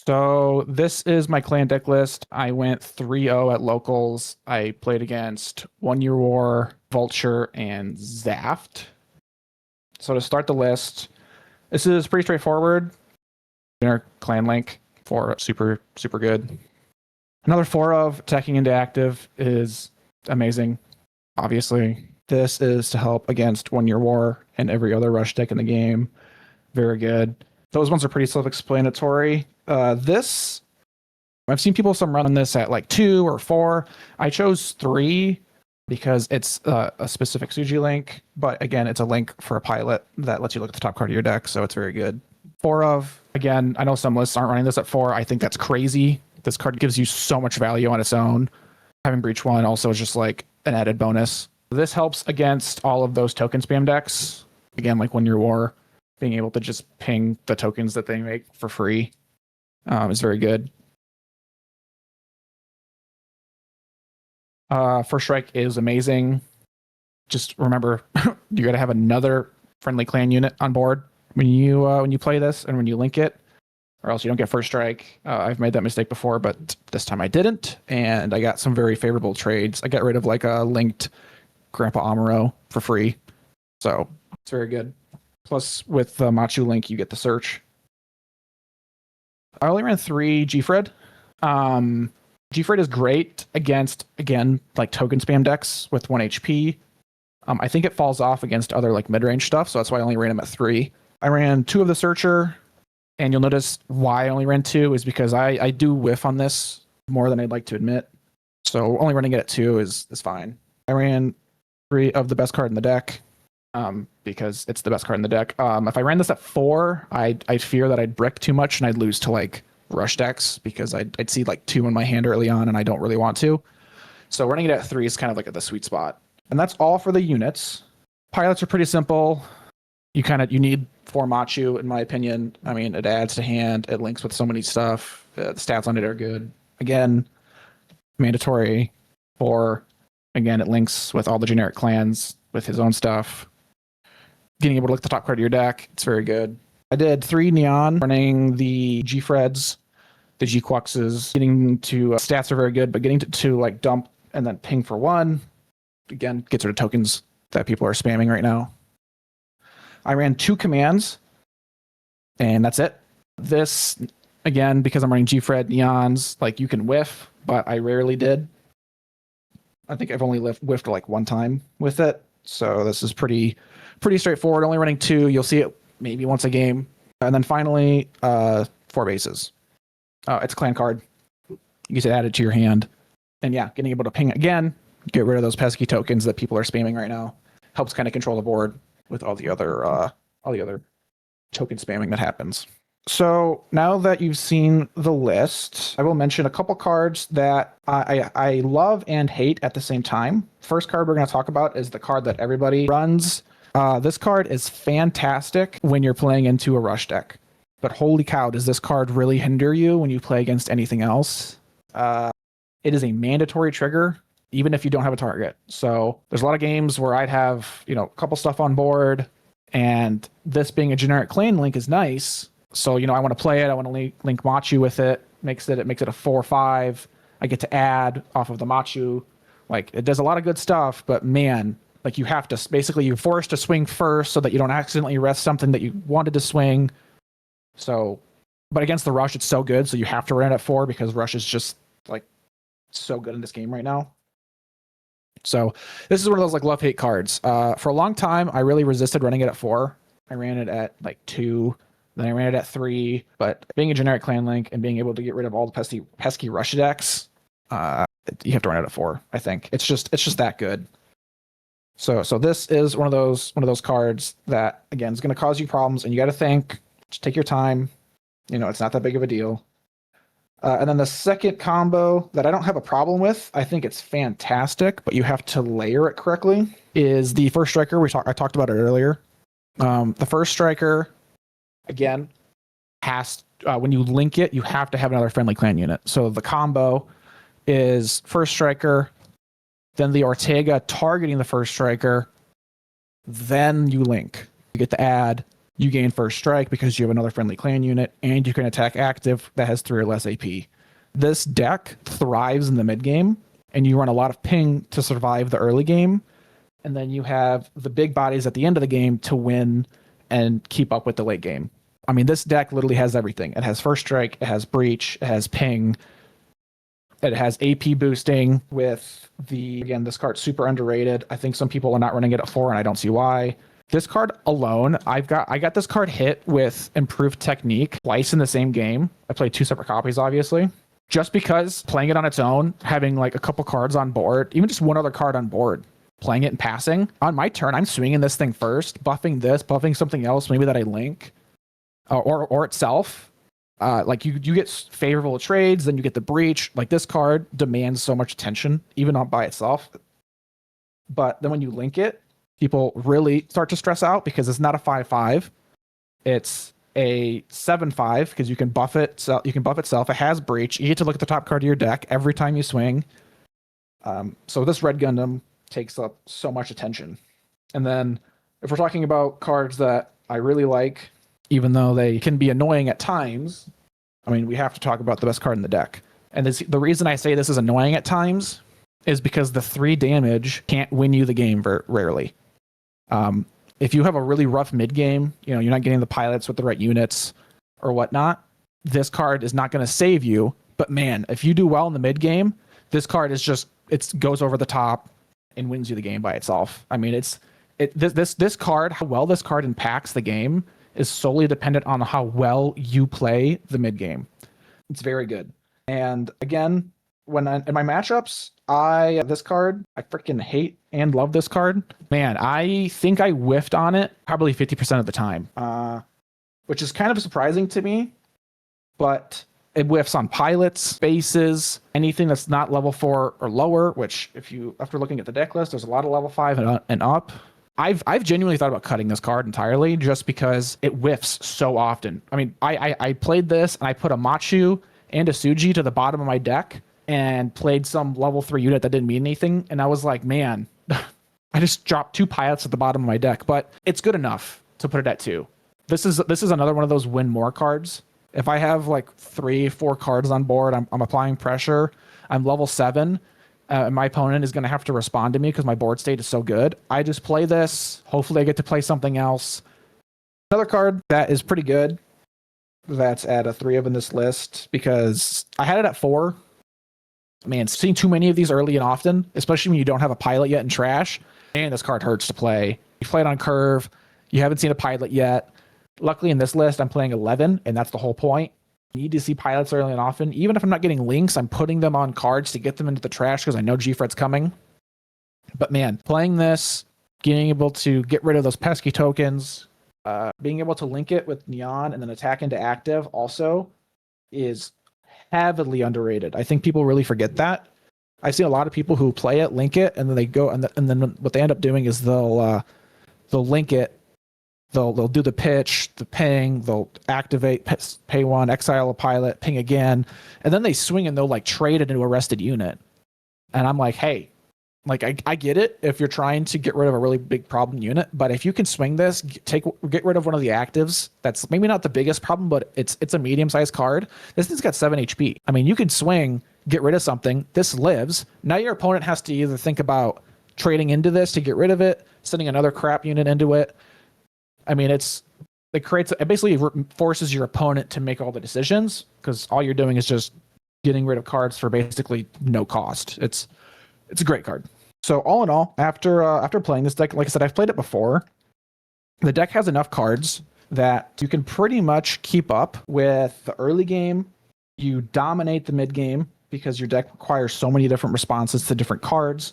So this is my clan deck list. I went 3-0 at locals. I played against 1 Year War, Vulture, and Zaft. So to start the list, this is pretty straightforward. Our clan link for super good. Another 4 of attacking into active is amazing. Obviously, this is to help against 1 Year War and every other rush deck in the game. Very good. Those ones are pretty self-explanatory. This, I've seen people some run this at like 2 or 4. I chose 3 because it's a specific Suji link, but again, it's a link for a pilot that lets you look at the top card of your deck, so it's very good. 4 of, again, I know some lists aren't running this at 4. I think that's crazy. This card gives you so much value on its own. Having Breach 1 also is just like an added bonus. This helps against all of those token spam decks. Again, like 1 Year War, being able to just ping the tokens that they make for free is very good. First Strike is amazing. Just remember, you got to have another friendly clan unit on board when you play this and when you link it, or else you don't get First Strike. I've made that mistake before, but this time I didn't, and I got some very favorable trades. I got rid of like a linked Grandpa Amuro for free, so it's very good. Plus, with the Machu link, you get the search. I only ran 3 G-Fred. G-Fred is great against, again, like token spam decks with 1 HP. I think it falls off against other like mid-range stuff, so that's why I only ran him at 3. I ran 2 of the Searcher, and you'll notice why I only ran 2 is because I do whiff on this more than I'd like to admit. So only running it at 2 is fine. I ran 3 of the best card in the deck. Because it's the best card in the deck. If I ran this at 4, I'd fear that I'd brick too much and I'd lose to like rush decks because I'd see like 2 in my hand early on and I don't really want to. So running it at 3 is kind of like at the sweet spot. And that's all for the units. Pilots are pretty simple. You need 4 Machu in my opinion. I mean, it adds to hand. It links with so many stuff. The stats on it are good. Again, mandatory 4. Again, it links with all the generic clans with his own stuff. Being able to look at the top card of your deck, it's very good. I did 3 Neon, running the G-Freds, the G-Quuxes. Getting to stats are very good, but getting to like dump and then ping for 1, again, gets rid of tokens that people are spamming right now. I ran 2 commands, and that's it. This, again, because I'm running G-Fred Neons, like you can whiff, but I rarely did. I think I've only whiffed like 1 time with it, so this is pretty straightforward. Only running 2. You'll see it maybe once a game. And then finally, 4 bases. It's a clan card. You get to add it to your hand. And yeah, getting able to ping again, get rid of those pesky tokens that people are spamming right now. Helps kind of control the board with all the other token spamming that happens. So now that you've seen the list, I will mention a couple cards that I love and hate at the same time. First card we're going to talk about is the card that everybody runs. This card is fantastic when you're playing into a rush deck. But holy cow, does this card really hinder you when you play against anything else? It is a mandatory trigger, even if you don't have a target. So there's a lot of games where I'd have, a couple stuff on board, and this being a generic clan link is nice. So, I want to play it. I want to link Machu with it. It makes it a 4/5. I get to add off of the Machu. Like, it does a lot of good stuff, but man, like you have to, basically you're forced to swing first so that you don't accidentally rest something that you wanted to swing. So, but against the rush, it's so good. So you have to run it at 4 because rush is just like so good in this game right now. So this is one of those like love-hate cards. For a long time, I really resisted running it at 4. I ran it at like 2. Then I ran it at 3, but being a generic clan link and being able to get rid of all the pesky rush decks, you have to run it at 4. I think it's just that good. So this is one of those cards that again is going to cause you problems, and you got to think. Just take your time. It's not that big of a deal. And then the second combo that I don't have a problem with, I think it's fantastic, but you have to layer it correctly, is the First Striker. I talked about it earlier. The First Striker, again, when you link it, you have to have another friendly clan unit. So the combo is First Striker, then the Ortega targeting the First Striker, then you link. You get to add, You gain first strike because you have another friendly clan unit, and you can attack active that has 3 or less AP. This deck thrives in the mid game, and you run a lot of ping to survive the early game, and then you have the big bodies at the end of the game to win and keep up with the late game. I mean, this deck literally has everything. It has first strike, it has breach, it has ping, it has AP boosting with again, this card's super underrated. I think some people are not running it at 4, and I don't see why. This card alone, I got this card hit with improved technique twice in the same game. I played 2 separate copies, obviously. Just because playing it on its own, having like a couple cards on board, even just one other card on board, playing it and passing. On my turn, I'm swinging this thing first, buffing this, buffing something else, maybe that I link, or itself. Like you get favorable trades, then you get the breach. Like this card demands so much attention, even not by itself. But then when you link it, people really start to stress out because it's not a 5/5. It's a 7/5 because you can buff it. So you can buff itself. It has breach. You get to look at the top card of your deck every time you swing. So this red Gundam takes up so much attention. And then if we're talking about cards that I really like, even though they can be annoying at times, I mean, we have to talk about the best card in the deck. And the reason I say this is annoying at times is because the 3 damage can't win you the game rarely. If you have a really rough mid game, you're not getting the pilots with the right units or whatnot, this card is not going to save you. But man, if you do well in the mid game, this card is it goes over the top and wins you the game by itself. I mean, this card, how well this card impacts the game is solely dependent on how well you play the mid game. It's very good. And again, in my matchups, this card, I freaking hate and love this card. Man, I think I whiffed on it probably 50% of the time, which is kind of surprising to me, but it whiffs on pilots, bases, anything that's not level 4 or lower, which after looking at the deck list, there's a lot of level 5 and up. I've genuinely thought about cutting this card entirely just because it whiffs so often. I mean, I played this and I put a Machu and a Suji to the bottom of my deck and played some level 3 unit that didn't mean anything. And I was like, man, I just dropped 2 pilots at the bottom of my deck, but it's good enough to put it at 2. This is another one of those win more cards. If I have like 3-4 cards on board, I'm applying pressure, I'm level 7, and my opponent is going to have to respond to me because my board state is so good. I just play this. Hopefully I get to play something else. Another card that is pretty good, that's at a 3 of in this list because I had it at 4. Man, seeing too many of these early and often, especially when you don't have a pilot yet in trash, man, this card hurts to play. You play it on curve. You haven't seen a pilot yet. Luckily in this list, I'm playing 11, and that's the whole point. You need to see pilots early and often. Even if I'm not getting links, I'm putting them on cards to get them into the trash because I know G-Fred's coming. But man, playing this, being able to get rid of those pesky tokens, being able to link it with Neon and then attack into active also is heavily underrated. I think people really forget that. I've seen a lot of people who play it, link it, and then they go and then what they end up doing is they'll link it. They'll do the pitch, the ping, they'll activate, pay 1, exile a pilot, ping again, and then they swing and they'll like trade it into a rested unit. And I'm like, hey, like I get it if you're trying to get rid of a really big problem unit, but if you can swing this, get rid of one of the actives, that's maybe not the biggest problem, but it's a medium-sized card. This thing's got 7 HP. I mean, you can swing, get rid of something, this lives. Now your opponent has to either think about trading into this to get rid of it, sending another crap unit into it. I mean, it basically forces your opponent to make all the decisions because all you're doing is just getting rid of cards for basically no cost. It's a great card. So all in all, after playing this deck, like I said, I've played it before. The deck has enough cards that you can pretty much keep up with the early game. You dominate the mid game because your deck requires so many different responses to different cards.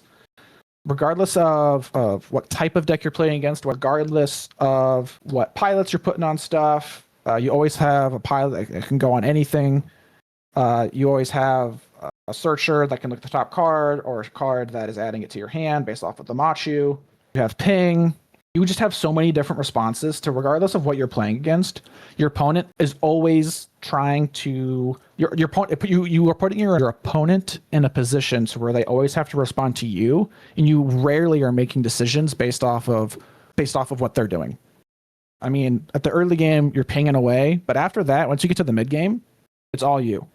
Regardless of what type of deck you're playing against, regardless of what pilots you're putting on stuff, you always have a pilot that can go on anything. You always have a searcher that can look at the top card or a card that is adding it to your hand based off of the Machu. You have ping. You just have so many different responses to regardless of what you're playing against. Your opponent is always trying to you are putting your opponent in a position to where they always have to respond to you, and you rarely are making decisions based off of what they're doing. I mean, at the early game, you're pinging away, but after that, once you get to the mid game, it's all you.